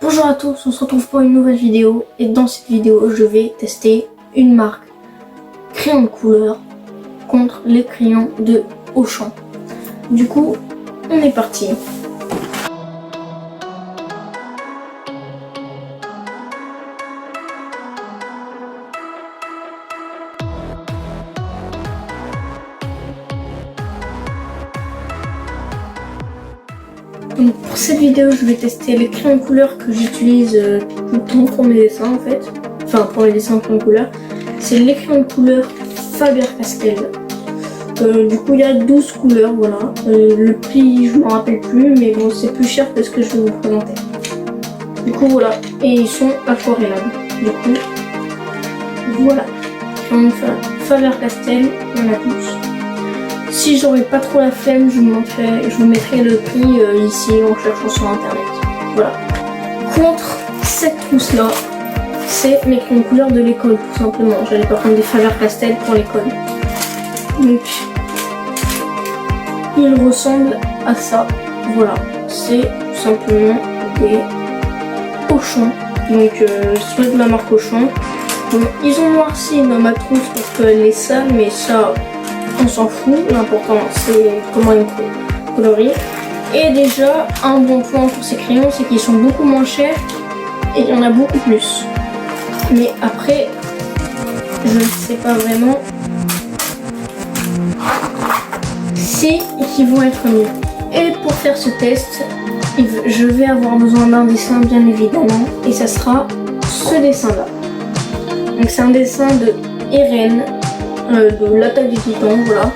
Bonjour à tous, on se retrouve pour une nouvelle vidéo et dans cette vidéo je vais tester une marque crayon de couleur contre les crayons de Auchan. Du coup, on est parti. Donc pour cette vidéo, je vais tester les crayons de couleur que j'utilise tout le temps pour mes dessins en fait. Enfin pour mes dessins crayons de couleur. C'est les crayons de couleur Faber-Castell. Du coup il y a 12 couleurs, voilà. Le prix je ne me rappelle plus, mais bon c'est plus cher que ce que je vais vous présenter. Du coup voilà, et ils sont aquarellables. Du coup voilà, crayons Faber-Castell, il y en a 12. Si j'aurais pas trop la flemme, je vous mettrai le prix ici en cherchant sur internet. Voilà. Contre cette trousse là, c'est mes crayons de couleur de l'école tout simplement. J'allais pas prendre des Faber-Castell pour l'école. Donc, ils ressemblent à ça. Voilà. C'est tout simplement des Auchan. Donc, c'est de la marque Auchan. Donc, ils ont noirci dans ma trousse parce qu'elle est sale, mais ça, on s'en fout. L'important, c'est comment ils colorient. Et déjà, un bon point pour ces crayons, c'est qu'ils sont beaucoup moins chers et il y en a beaucoup plus. Mais après, je ne sais pas vraiment si ils vont être mieux. Et pour faire ce test, je vais avoir besoin d'un dessin bien évidemment, et ça sera ce dessin là. Donc c'est un dessin de Eren, de l'attaque des titans, voilà.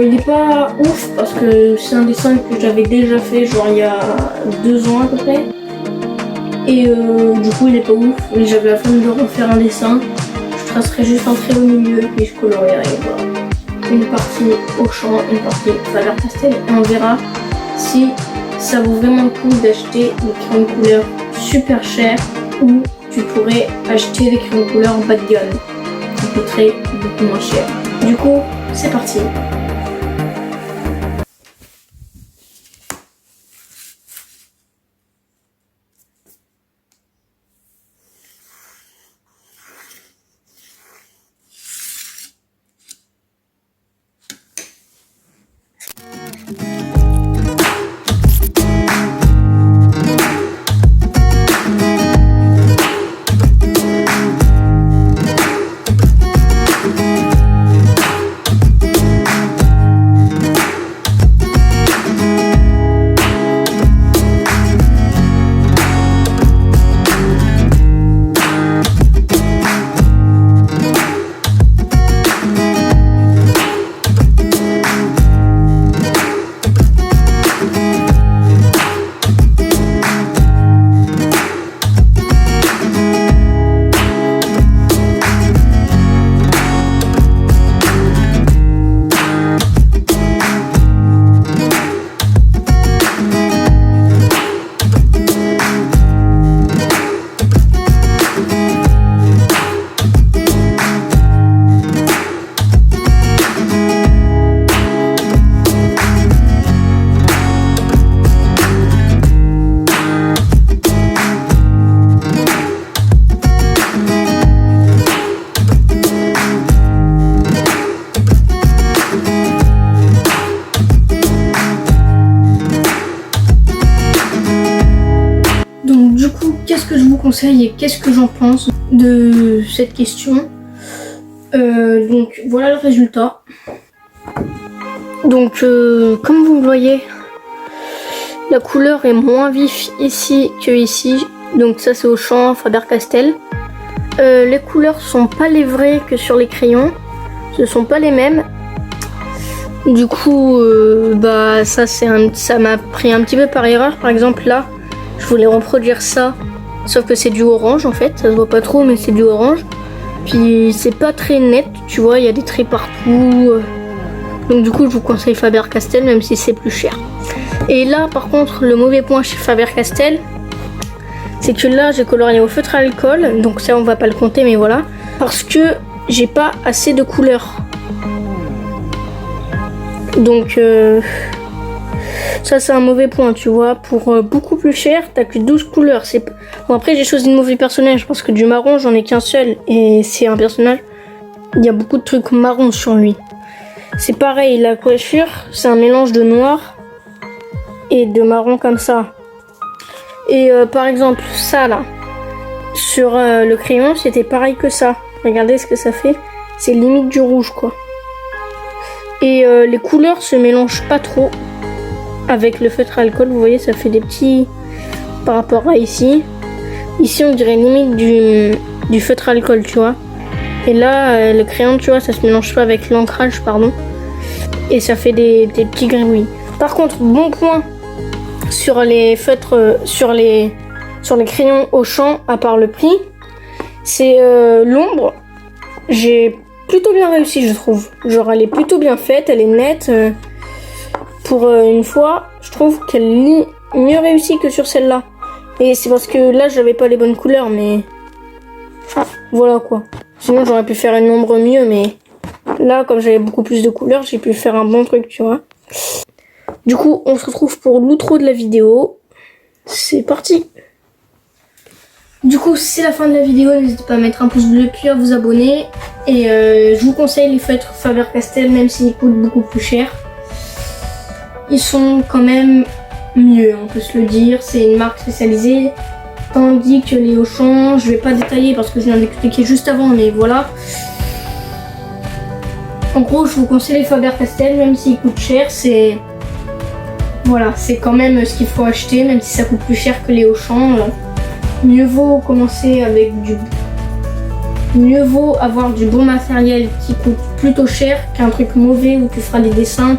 Il n'est pas ouf parce que c'est un dessin que j'avais déjà fait genre il y a 2 ans à peu près. Et du coup il est pas ouf, mais j'avais la flemme de refaire un dessin. Je tracerai juste un trait au milieu et je colorierai, voilà. Une partie Auchan, une partie Faber-Castell, et on verra si ça vaut vraiment le coup d'acheter des crayons de couleur super chers ou tu pourrais acheter des crayons de couleur bas de gamme qui coûteraient beaucoup moins cher. Du coup, c'est parti. Qu'est-ce que je vous conseille et qu'est-ce que j'en pense de cette question. Donc voilà le résultat. Donc comme vous le voyez, la couleur est moins vif ici que ici. Donc ça c'est Auchan, Faber-Castell. Les couleurs sont pas les vraies que sur les crayons. Ce sont pas les mêmes. Du coup bah ça m'a pris un petit peu par erreur. Par exemple là, je voulais reproduire ça. Sauf que c'est du orange en fait, ça se voit pas trop mais c'est du orange. Puis c'est pas très net, tu vois, il y a des traits partout. Donc du coup je vous conseille Faber-Castell même si c'est plus cher. Et là par contre le mauvais point chez Faber-Castell, c'est que là j'ai colorié au feutre à alcool. Donc ça on va pas le compter mais voilà. Parce que j'ai pas assez de couleurs. Donc Ça, c'est un mauvais point, tu vois. Pour beaucoup plus cher, t'as que 12 couleurs. Bon, après, j'ai choisi de mauvais personnage parce que du marron, j'en ai qu'un seul. Et c'est un personnage, il y a beaucoup de trucs marron sur lui. C'est pareil, la coiffure, c'est un mélange de noir et de marron comme ça. Et par exemple, ça là, sur le crayon, c'était pareil que ça. Regardez ce que ça fait. C'est limite du rouge, quoi. Et les couleurs se mélangent pas trop avec le feutre à alcool. Vous voyez, ça fait des petits par rapport à ici. Ici, on dirait limite du feutre à alcool, tu vois. Et là, le crayon, tu vois, ça se mélange pas avec l'ancrage, pardon. Et ça fait des petits gribouillis. Par contre, bon point sur les feutres, sur les crayons Auchan, à part le prix, c'est l'ombre. J'ai plutôt bien réussi, je trouve. Genre, elle est plutôt bien faite, elle est nette. Pour une fois, je trouve qu'elle est mieux réussie que sur celle-là. Et c'est parce que là, j'avais pas les bonnes couleurs, mais... Ah, voilà quoi. Sinon, j'aurais pu faire une ombre mieux, mais... Là, comme j'avais beaucoup plus de couleurs, j'ai pu faire un bon truc, tu vois. Du coup, on se retrouve pour l'outro de la vidéo. C'est parti. Du coup, c'est la fin de la vidéo. N'hésitez pas à mettre un pouce bleu puis à vous abonner. Et je vous conseille les feutres Faber-Castell, même s'ils coûtent beaucoup plus cher. Ils sont quand même mieux, on peut se le dire. C'est une marque spécialisée. Tandis que les Auchan, je vais pas détailler parce que je viens d'expliquer juste avant, mais voilà. En gros, je vous conseille les Faber-Castell, même s'ils coûtent cher, c'est... Voilà, c'est quand même ce qu'il faut acheter, même si ça coûte plus cher que les Auchan. Mieux vaut commencer avec Mieux vaut avoir du bon matériel qui coûte plutôt cher qu'un truc mauvais où tu feras des dessins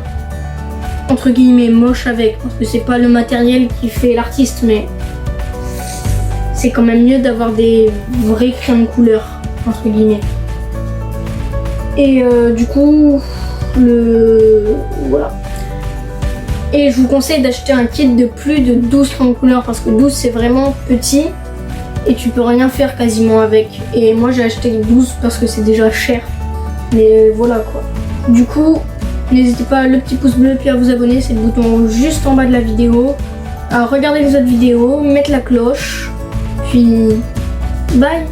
entre guillemets moches avec. Parce que c'est pas le matériel qui fait l'artiste, mais c'est quand même mieux d'avoir des vrais crayons de couleur, entre guillemets. Et du coup, voilà. Et je vous conseille d'acheter un kit de plus de 12 crayons de couleur parce que 12 c'est vraiment petit et tu peux rien faire quasiment avec. Et moi j'ai acheté 12 parce que c'est déjà cher. Mais voilà quoi. Du coup, n'hésitez pas à le petit pouce bleu puis à vous abonner, c'est le bouton juste en bas de la vidéo. À regarder les autres vidéos, mettre la cloche. Puis bye.